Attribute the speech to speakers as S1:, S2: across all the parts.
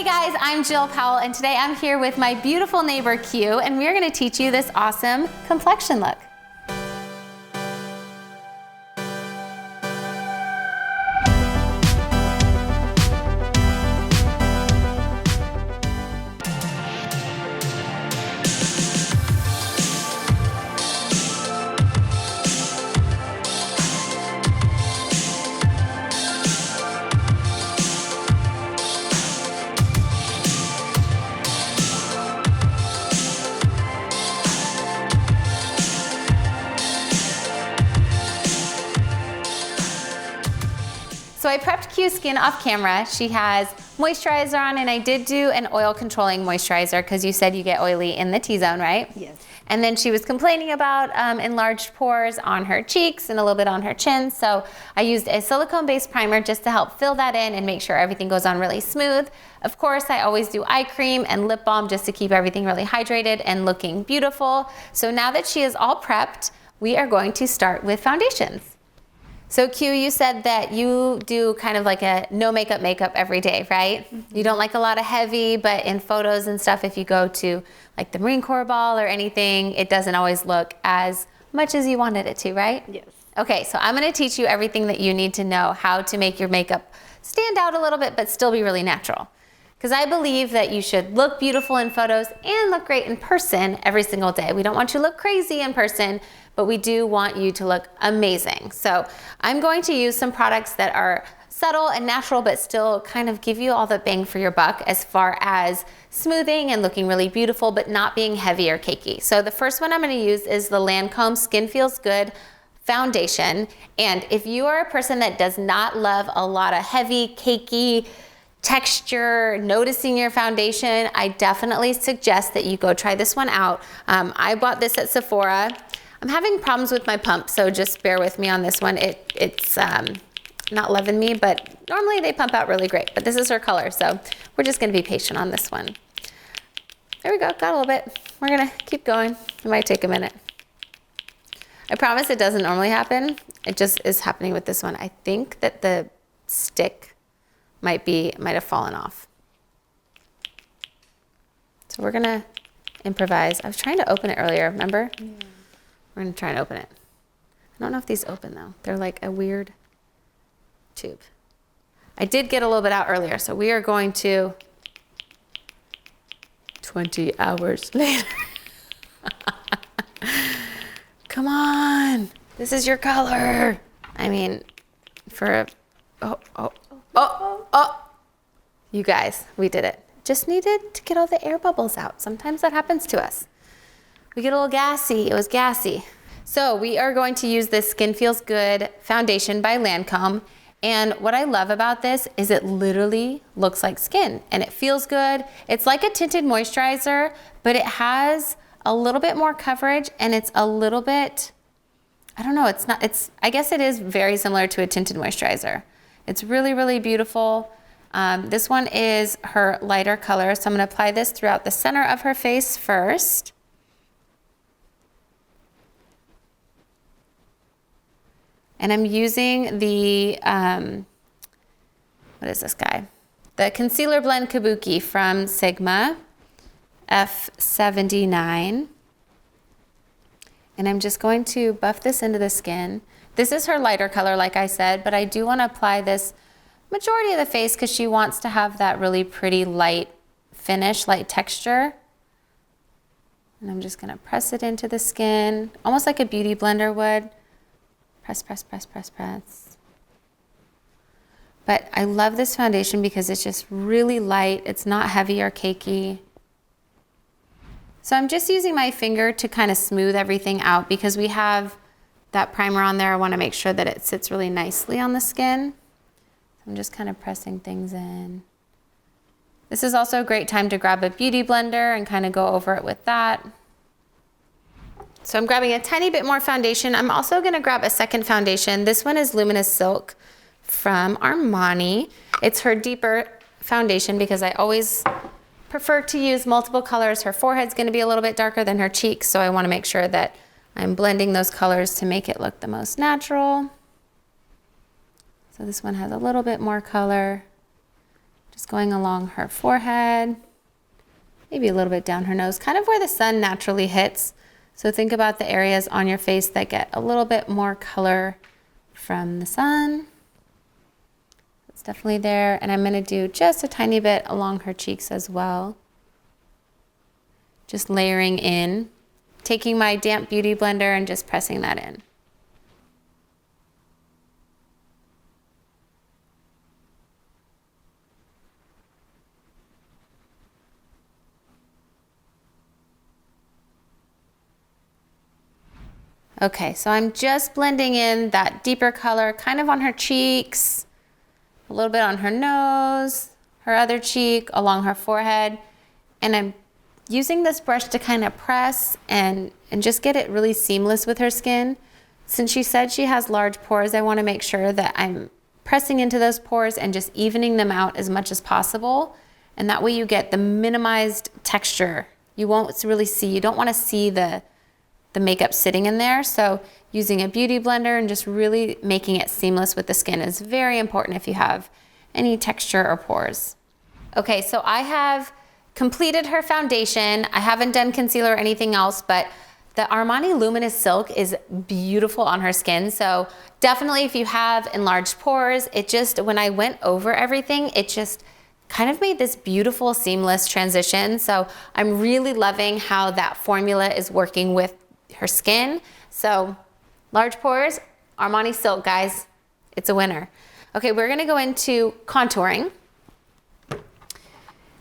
S1: guys, I'm Jill Powell, and today I'm here with my beautiful neighbor Q, and we're going to teach you this awesome complexion look. So I prepped Q's skin off camera. She has moisturizer on, and I did do an oil controlling moisturizer because you said you get oily in the T-zone, right?
S2: Yes.
S1: And then she was complaining about enlarged pores on her cheeks and a little bit on her chin. So I used a silicone-based primer just to help fill that in and make sure everything goes on really smooth. Of course, I always do eye cream and lip balm just to keep everything really hydrated and looking beautiful. So now that she is all prepped, we are going to start with foundations. So Q, you said that you do kind of like a no makeup every day, right? Mm-hmm. You don't like a lot of heavy, but in photos and stuff, if you go to like the Marine Corps ball or anything, it doesn't always look as much as you wanted it to, right?
S2: Yes.
S1: Okay, so I'm gonna teach you everything that you need to know how to make your makeup stand out a little bit, but still be really natural. Because I believe that you should look beautiful in photos and look great in person every single day. We don't want you to look crazy in person, but we do want you to look amazing. So I'm going to use some products that are subtle and natural, but still kind of give you all the bang for your buck as far as smoothing and looking really beautiful, but not being heavy or cakey. So the first one I'm gonna use is the Lancome Skin Feels Good foundation. And if you are a person that does not love a lot of heavy, cakey, texture, noticing your foundation, I definitely suggest that you go try this one out. I bought this at Sephora. I'm having problems with my pump, so just bear with me on this one. It's not loving me, but normally they pump out really great, but this is her color, so we're just gonna be patient on this one. There we go, got a little bit. We're gonna keep going. It might take a minute. I promise it doesn't normally happen. It just is happening with this one. I think that the stick might have fallen off. So we're gonna improvise. I was trying to open it earlier, remember? Yeah. We're gonna try and open it. I don't know if these open though. They're like a weird tube. I did get a little bit out earlier, so we are going to 20 hours later. Come on, this is your color. I mean, for a, oh, you guys, we did it. Just needed to get all the air bubbles out. Sometimes that happens to us. We get a little gassy, it was gassy. So we are going to use this Skin Feels Good foundation by Lancome. And what I love about this is it literally looks like skin and it feels good. It's like a tinted moisturizer, but it has a little bit more coverage and it's a little bit, I don't know, I guess it is very similar to a tinted moisturizer. It's really, really beautiful. This one is her lighter color, so I'm gonna apply this throughout the center of her face first. And I'm using the, what is this guy? The Concealer Blend Kabuki from Sigma, F79. And I'm just going to buff this into the skin. This is her lighter color, like I said, but I do want to apply this majority of the face because she wants to have that really pretty light finish, light texture. And I'm just gonna press it into the skin, almost like a beauty blender would. Press, press, press, press, press. But I love this foundation because it's just really light. It's not heavy or cakey. So I'm just using my finger to kind of smooth everything out because we have that primer on there. I want to make sure that it sits really nicely on the skin. I'm just kind of pressing things in. This is also a great time to grab a beauty blender and kind of go over it with that. So I'm grabbing a tiny bit more foundation. I'm also gonna grab a second foundation. This one is Luminous Silk from Armani. It's her deeper foundation because I always prefer to use multiple colors. Her forehead's gonna be a little bit darker than her cheeks, so I wanna make sure that I'm blending those colors to make it look the most natural. So this one has a little bit more color. Just going along her forehead, maybe a little bit down her nose, kind of where the sun naturally hits. So think about the areas on your face that get a little bit more color from the sun. It's definitely there. And I'm gonna do just a tiny bit along her cheeks as well. Just layering in, taking my damp beauty blender and just pressing that in. Okay, so I'm just blending in that deeper color kind of on her cheeks, a little bit on her nose, her other cheek, along her forehead. And I'm using this brush to kind of press and just get it really seamless with her skin. Since she said she has large pores, I want to make sure that I'm pressing into those pores and just evening them out as much as possible. And that way you get the minimized texture. You won't really see, you don't want to see the makeup sitting in there. So using a beauty blender and just really making it seamless with the skin is very important if you have any texture or pores. Okay, so I have completed her foundation. I haven't done concealer or anything else, but the Armani Luminous Silk is beautiful on her skin. So definitely if you have enlarged pores, it just, when I went over everything, it just kind of made this beautiful seamless transition. So I'm really loving how that formula is working with her skin. So large pores, Armani Silk, guys, it's a winner. Okay, we're gonna go into contouring.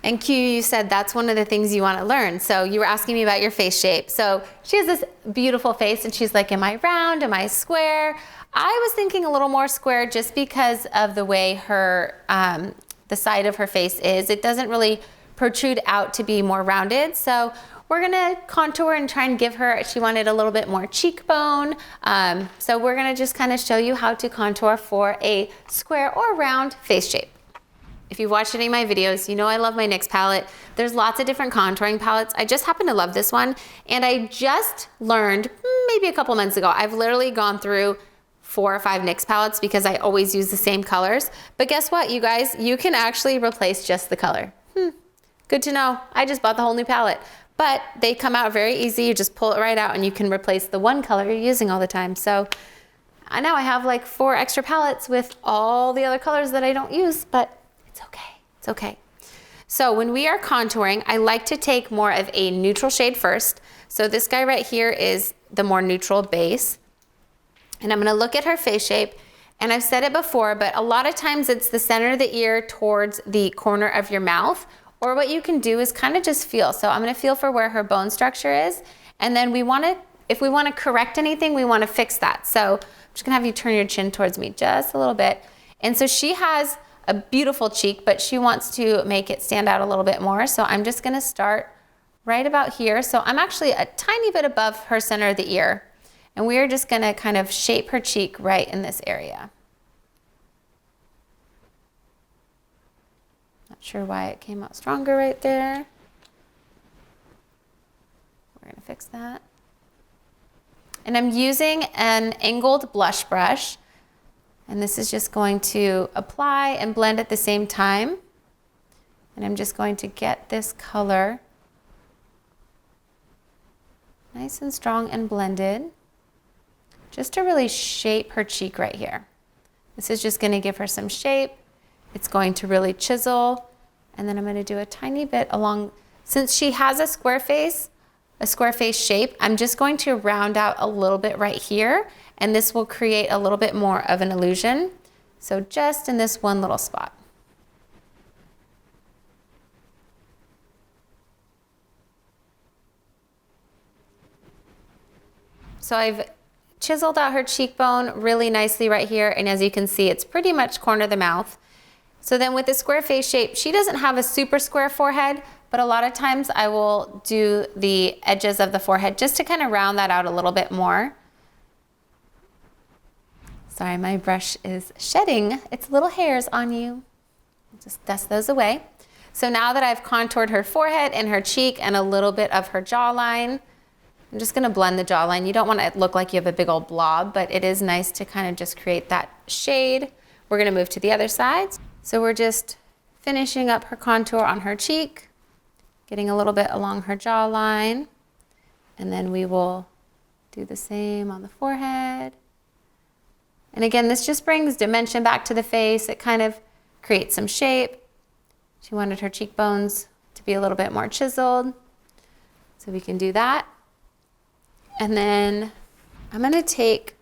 S1: And Q, you said that's one of the things you want to learn. So you were asking me about your face shape. So she has this beautiful face and she's like, am I round? Am I square? I was thinking a little more square just because of the way her, the side of her face is. It doesn't really protrude out to be more rounded. So we're gonna contour and try and give her, she wanted a little bit more cheekbone. So we're gonna just kind of show you how to contour for a square or round face shape. If you've watched any of my videos, you know I love my NYX palette. There's lots of different contouring palettes. I just happen to love this one. And I just learned maybe a couple months ago, I've literally gone through 4 or 5 NYX palettes because I always use the same colors. But guess what, you guys? You can actually replace just the color. Good to know. I just bought the whole new palette. But they come out very easy. You just pull it right out and you can replace the one color you're using all the time. So now I have like 4 extra palettes with all the other colors that I don't use, but it's okay, it's okay. So when we are contouring, I like to take more of a neutral shade first. So this guy right here is the more neutral base. And I'm gonna look at her face shape. And I've said it before, but a lot of times it's the center of the ear towards the corner of your mouth. Or what you can do is kind of just feel. So I'm gonna feel for where her bone structure is. And then we wanna, if we wanna correct anything, we wanna fix that. So I'm just gonna have you turn your chin towards me just a little bit. And so she has a beautiful cheek, but she wants to make it stand out a little bit more. So I'm just gonna start right about here. So I'm actually a tiny bit above her center of the ear. And we are just gonna kind of shape her cheek right in this area. Not sure why it came out stronger right there. We're gonna fix that. And I'm using an angled blush brush. And this is just going to apply and blend at the same time. And I'm just going to get this color nice and strong and blended, just to really shape her cheek right here. This is just gonna give her some shape. It's going to really chisel. And then I'm gonna do a tiny bit along, since she has a square face shape, I'm just going to round out a little bit right here. And this will create a little bit more of an illusion. So just in this one little spot. So I've chiseled out her cheekbone really nicely right here. And as you can see, it's pretty much corner of the mouth. So then with the square face shape, she doesn't have a super square forehead, but a lot of times I will do the edges of the forehead just to kind of round that out a little bit more. Sorry, my brush is shedding its little hairs on you. Just dust those away. So now that I've contoured her forehead and her cheek and a little bit of her jawline, I'm just gonna blend the jawline. You don't want it to look like you have a big old blob, but it is nice to kind of just create that shade. We're gonna move to the other side. So we're just finishing up her contour on her cheek, getting a little bit along her jawline, and then we will do the same on the forehead. And again, this just brings dimension back to the face. It kind of creates some shape. She wanted her cheekbones to be a little bit more chiseled, so we can do that. And then I'm gonna take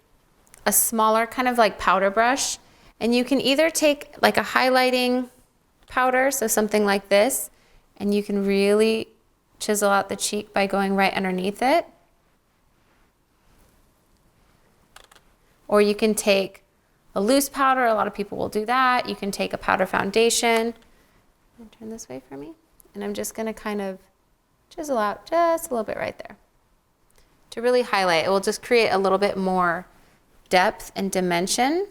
S1: a smaller kind of like powder brush, and you can either take like a highlighting powder, so something like this, and you can really chisel out the cheek by going right underneath it. Or you can take a loose powder. A lot of people will do that. You can take a powder foundation. Turn this way for me. And I'm just gonna kind of chisel out just a little bit right there to really highlight. It will just create a little bit more depth and dimension.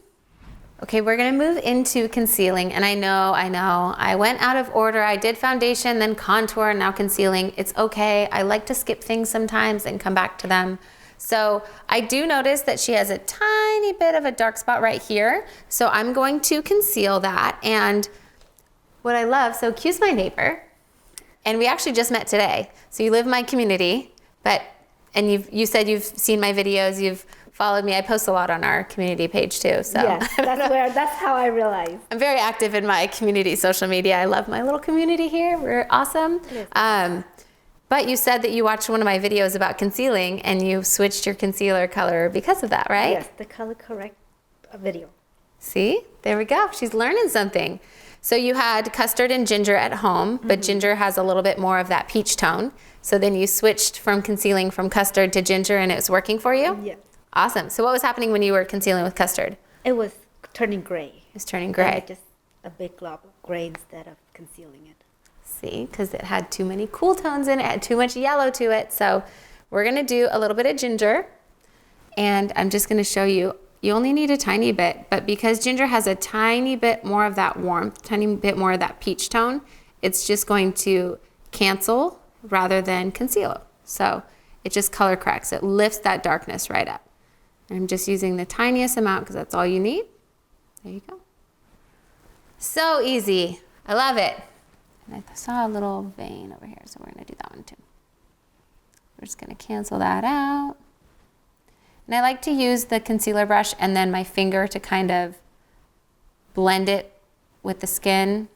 S1: Okay, we're gonna move into concealing. And I know, I went out of order. I did foundation, then contour, and now concealing. It's okay. I like to skip things sometimes and come back to them. So I do notice that she has a tiny bit of a dark spot right here. So I'm going to conceal that. And what I love, so Q's my neighbor, and we actually just met today. So you live in my community, and you said you've seen my videos, you've followed me. I post a lot on our community page too. So
S2: yes, that's how I realized.
S1: I'm very active in my community social media. I love my little community here. We're awesome. Yes. But you said that you watched one of my videos about concealing and you switched your concealer color because of that, right?
S2: Yes, the color correct video.
S1: See, there we go. She's learning something. So you had custard and ginger at home, but ginger has a little bit more of that peach tone. So then you switched from concealing from custard to ginger and it's working for you?
S2: Yes.
S1: Awesome. So what was happening when you were concealing with custard?
S2: It was turning gray.
S1: It was turning gray.
S2: Just a big glob of gray instead of concealing it.
S1: See, because it had too many cool tones in it, had too much yellow to it. So we're gonna do a little bit of ginger, and I'm just gonna show you, you only need a tiny bit, but because ginger has a tiny bit more of that warmth, tiny bit more of that peach tone, it's just going to cancel rather than conceal. So it just color corrects. It lifts that darkness right up. And I'm just using the tiniest amount because that's all you need. There you go. So easy. I love it. And I saw a little vein over here, so we're gonna do that one too. We're just gonna cancel that out. And I like to use the concealer brush and then my finger to kind of blend it with the skin.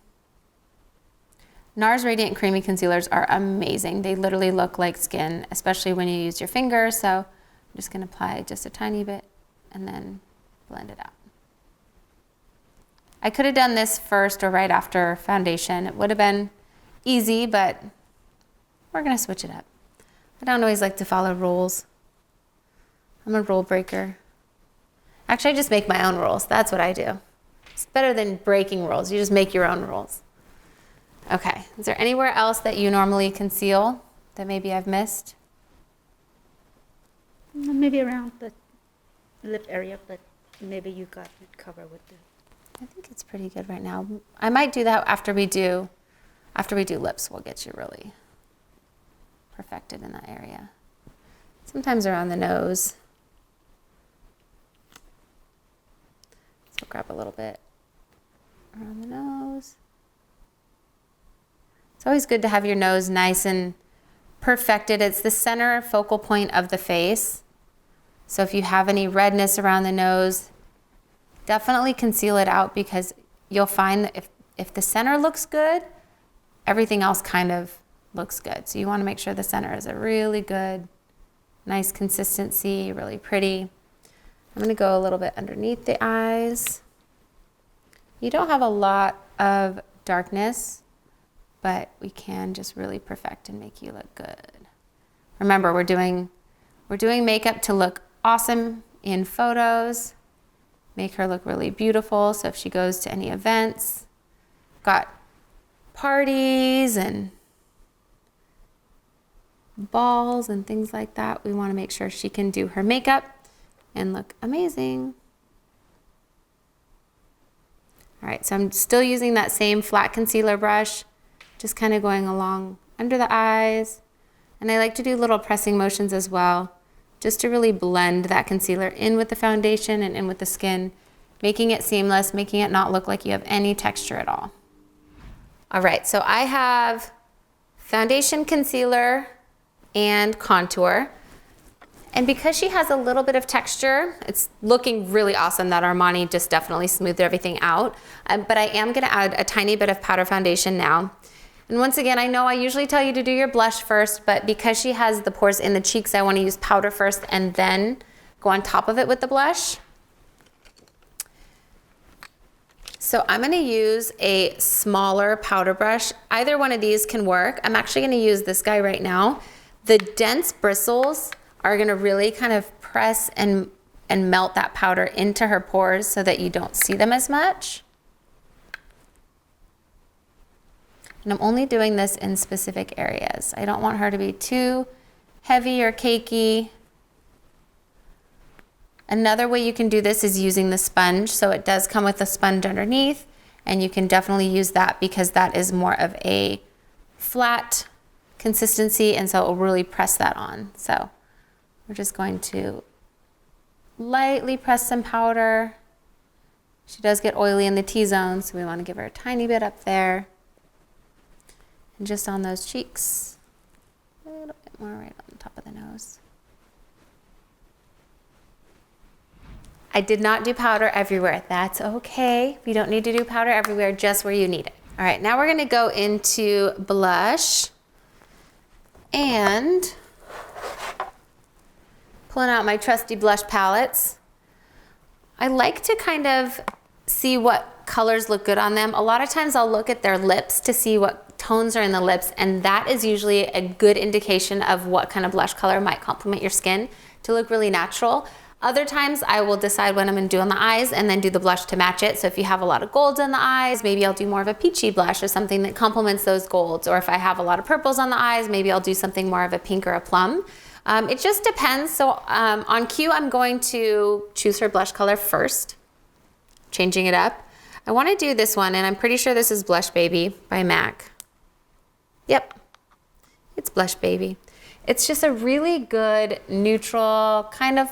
S1: NARS Radiant Creamy Concealers are amazing. They literally look like skin, especially when you use your finger. So I'm just gonna apply just a tiny bit and then blend it out. I could have done this first or right after foundation. It would have been easy, but we're gonna switch it up. I don't always like to follow rules. I'm a rule breaker. Actually, I just make my own rules. That's what I do. It's better than breaking rules. You just make your own rules. Okay, is there anywhere else that you normally conceal that maybe I've missed?
S2: Maybe around the lip area, but maybe you got it covered with the...
S1: I think it's pretty good right now. I might do that after we do lips. We'll get you really perfected in that area. Sometimes around the nose. So grab a little bit around the nose. It's always good to have your nose nice and perfected. It's the center focal point of the face. So if you have any redness around the nose, definitely conceal it out because you'll find that if the center looks good, everything else kind of looks good. So you want to make sure the center is a really good, nice consistency, really pretty. I'm going to go a little bit underneath the eyes. You don't have a lot of darkness, but we can just really perfect and make you look good. Remember, we're doing makeup to look awesome in photos, make her look really beautiful. So if she goes to any events, got parties and balls and things like that, we want to make sure she can do her makeup and look amazing. All right, so I'm still using that same flat concealer brush, just kind of going along under the eyes. And I like to do little pressing motions as well, just to really blend that concealer in with the foundation and in with the skin, making it seamless, making it not look like you have any texture at all. All right, so I have foundation, concealer, and contour. And because she has a little bit of texture, it's looking really awesome. That Armani just definitely smoothed everything out. But I am gonna add a tiny bit of powder foundation now. And once again, I know I usually tell you to do your blush first, but because she has the pores in the cheeks, I wanna use powder first and then go on top of it with the blush. So I'm gonna use a smaller powder brush. Either one of these can work. I'm actually gonna use this guy right now. The dense bristles are gonna really kind of press and melt that powder into her pores so that you don't see them as much. And I'm only doing this in specific areas. I don't want her to be too heavy or cakey. Another way you can do this is using the sponge. So it does come with a sponge underneath, and you can definitely use that because that is more of a flat consistency, and so it will really press that on. So we're just going to lightly press some powder. She does get oily in the T-zone, so we want to give her a tiny bit up there. And just on those cheeks, a little bit more right on the top of the nose. I did not do powder everywhere. That's okay. You don't need to do powder everywhere, just where you need it. All right, now we're gonna go into blush and pulling out my trusty blush palettes. I like to kind of see what colors look good on them. A lot of times I'll look at their lips to see what tones are in the lips, and that is usually a good indication of what kind of blush color might complement your skin to look really natural. Other times I will decide what I'm gonna do on the eyes and then do the blush to match it. So if you have a lot of golds in the eyes, maybe I'll do more of a peachy blush or something that complements those golds. Or if I have a lot of purples on the eyes, maybe I'll do something more of a pink or a plum. It just depends. So on cue, I'm going to choose her blush color first, changing it up. I wanna do this one, and I'm pretty sure this is Blushbaby by MAC. Yep, it's Blushbaby. It's just a really good neutral kind of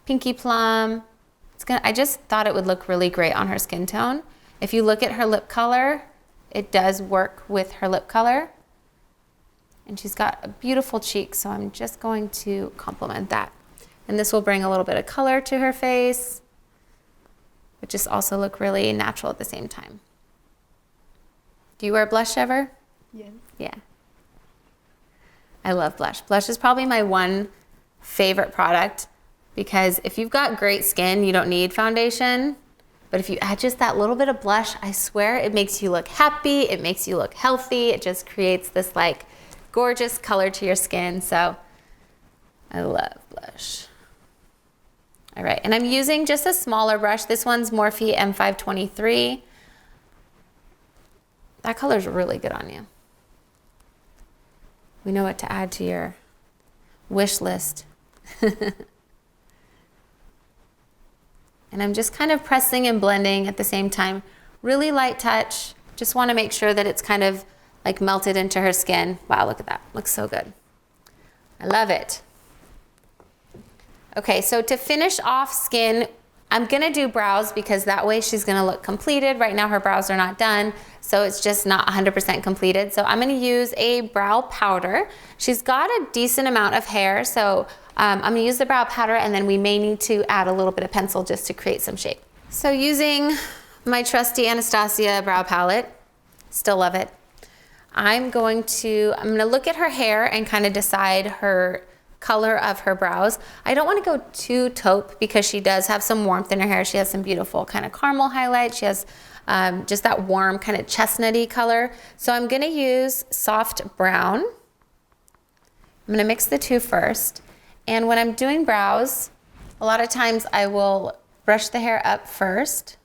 S1: pinky plum. I just thought it would look really great on her skin tone. If you look at her lip color, it does work with her lip color. And she's got a beautiful cheek, so I'm just going to complement that. And this will bring a little bit of color to her face, but just also look really natural at the same time. Do you wear blush ever?
S2: Yes.
S1: Yeah. I love blush. Blush is probably my one favorite product, because if you've got great skin, you don't need foundation. But if you add just that little bit of blush, I swear it makes you look happy. It makes you look healthy. It just creates this like gorgeous color to your skin. So I love blush. All right, and I'm using just a smaller brush. This one's Morphe M523. That color's really good on you. We know what to add to your wish list. And I'm just kind of pressing and blending at the same time. Really light touch. Just want to make sure that it's kind of like melted into her skin. Wow, look at that. Looks so good. I love it. Okay, so to finish off skin, I'm gonna do brows because that way she's gonna look completed. Right now her brows are not done, so it's just not 100% completed. So I'm gonna use a brow powder. She's got a decent amount of hair, so I'm gonna use the brow powder, and then we may need to add a little bit of pencil just to create some shape. So using my trusty Anastasia brow palette, still love it. I'm gonna look at her hair and kind of decide her color of her brows. I don't want to go too taupe because she does have some warmth in her hair. She has some beautiful kind of caramel highlights. She has just that warm kind of chestnutty color. So I'm going to use soft brown. I'm going to mix the two first. And when I'm doing brows, a lot of times I will brush the hair up first.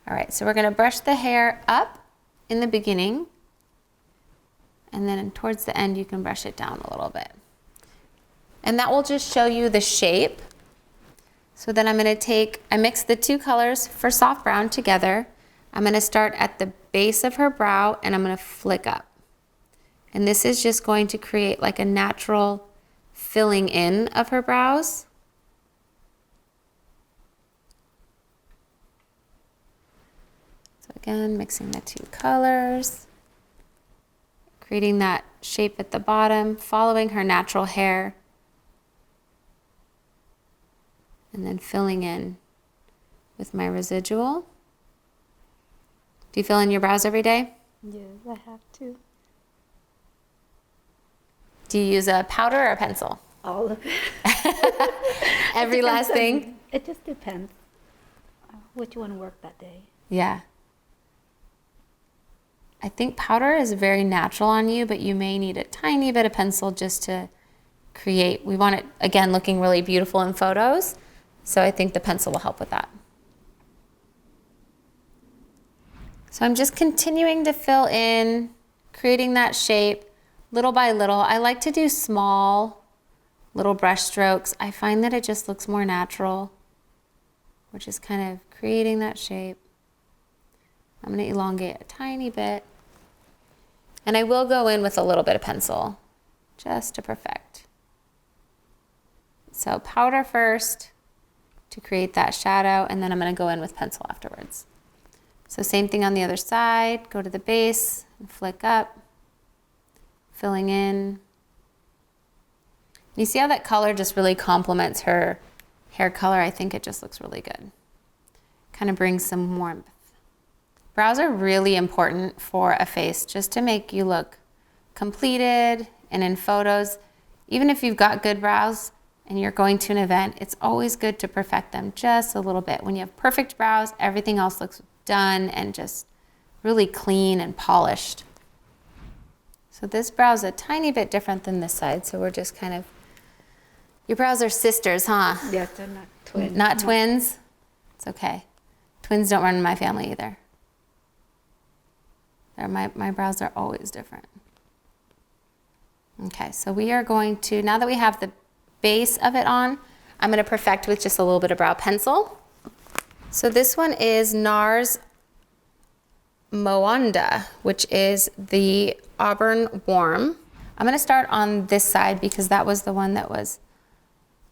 S1: All right, so we're going to brush the hair up in the beginning, and then towards the end you can brush it down a little bit. And that will just show you the shape. So then I mix the two colors for soft brown together. I'm gonna start at the base of her brow and I'm gonna flick up. And this is just going to create like a natural filling in of her brows. So again, mixing the two colors, creating that shape at the bottom, following her natural hair, and then filling in with my residual. Do you fill in your brows every day?
S2: Yes, I have to.
S1: Do you use a powder or a pencil?
S2: All of it.
S1: Every last thing?
S2: It just depends which one worked that day.
S1: Yeah. I think powder is very natural on you, but you may need a tiny bit of pencil just to create. We want it, again, looking really beautiful in photos. So I think the pencil will help with that. So I'm just continuing to fill in, creating that shape little by little. I like to do small little brush strokes. I find that it just looks more natural. We're just kind of creating that shape. I'm going to elongate a tiny bit. And I will go in with a little bit of pencil just to perfect. So powder first to create that shadow, and then I'm going to go in with pencil afterwards. So same thing on the other side. Go to the base and flick up, filling in. You see how that color just really complements her hair color? I think it just looks really good. Kind of brings some warmth. Brows are really important for a face just to make you look completed, and in photos, even if you've got good brows and you're going to an event, it's always good to perfect them just a little bit. When you have perfect brows, everything else looks done and just really clean and polished. So this brow's a tiny bit different than this side, so we're just kind of, your brows are sisters, huh?
S2: Yes, they're not twins.
S1: Not twins? It's okay. Twins don't run in my family either. My brows are always different. Okay, so we are going to, now that we have the base of it on, I'm going to perfect with just a little bit of brow pencil. So this one is NARS Moanda, which is the Auburn Warm. I'm going to start on this side because that was the one that was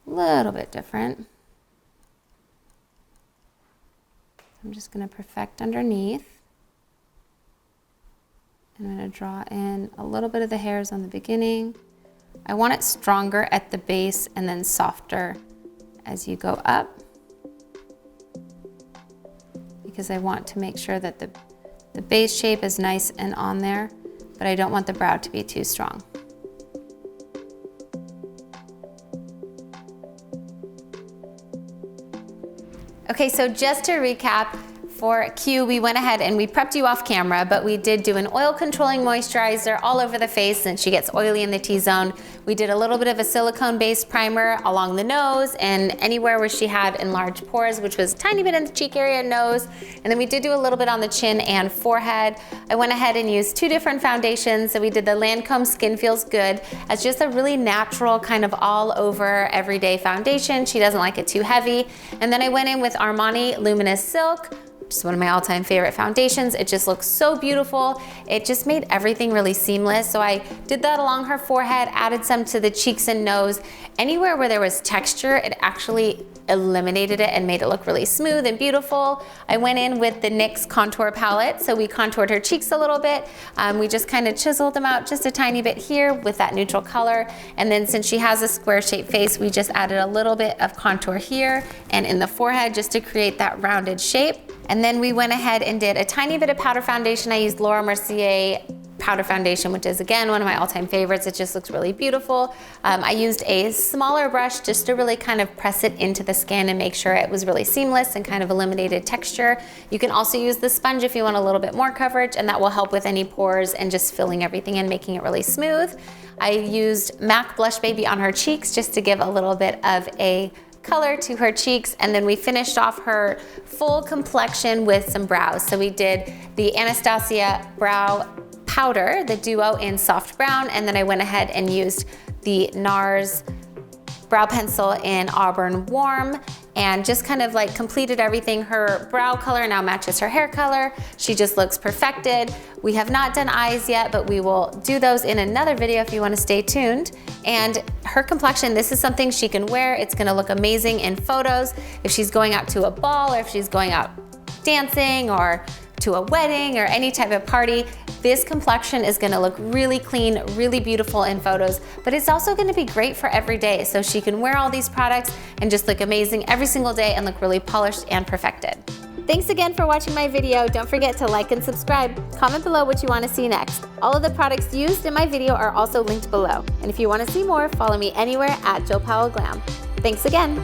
S1: a little bit different. I'm just going to perfect underneath. I'm going to draw in a little bit of the hairs on the beginning. I want it stronger at the base and then softer as you go up, because I want to make sure that the base shape is nice and on there, but I don't want the brow to be too strong. Okay, so just to recap, for Q, we went ahead and we prepped you off camera, but we did do an oil controlling moisturizer all over the face since she gets oily in the T-zone. We did a little bit of a silicone-based primer along the nose and anywhere where she had enlarged pores, which was a tiny bit in the cheek area and nose. And then we did do a little bit on the chin and forehead. I went ahead and used two different foundations. So we did the Lancome Skin Feels Good as just a really natural kind of all over everyday foundation. She doesn't like it too heavy. And then I went in with Armani Luminous Silk, just one of my all-time favorite foundations. It just looks so beautiful. It just made everything really seamless. So I did that along her forehead, added some to the cheeks and nose. Anywhere where there was texture, it actually eliminated it and made it look really smooth and beautiful. I went in with the NYX Contour Palette, so we contoured her cheeks a little bit. We just kind of chiseled them out just a tiny bit here with that neutral color. And then since she has a square-shaped face, we just added a little bit of contour here and in the forehead just to create that rounded shape. And then we went ahead and did a tiny bit of powder foundation. I used Laura Mercier powder foundation, which is again one of my all-time favorites. It just looks really beautiful. I used a smaller brush just to really kind of press it into the skin and make sure it was really seamless and kind of eliminated texture. You can also use the sponge if you want a little bit more coverage, and that will help with any pores and just filling everything in, making it really smooth. I used MAC Blushbaby on her cheeks just to give a little bit of a color to her cheeks, and then we finished off her full complexion with some brows. So we did the Anastasia brow powder, the duo in soft brown, and then I went ahead and used the NARS brow pencil in Auburn Warm and just kind of like completed everything. Her brow color now matches her hair color. She just looks perfected. We have not done eyes yet, but we will do those in another video if you want to stay tuned. And her complexion, this is something she can wear. It's going to look amazing in photos if she's going out to a ball or if she's going out dancing or to a wedding or any type of party, this complexion is gonna look really clean, really beautiful in photos, but it's also gonna be great for every day. So she can wear all these products and just look amazing every single day and look really polished and perfected. Thanks again for watching my video. Don't forget to like and subscribe. Comment below what you want to see next. All of the products used in my video are also linked below. And if you want to see more, follow me anywhere at Jill Powell Glam. Thanks again.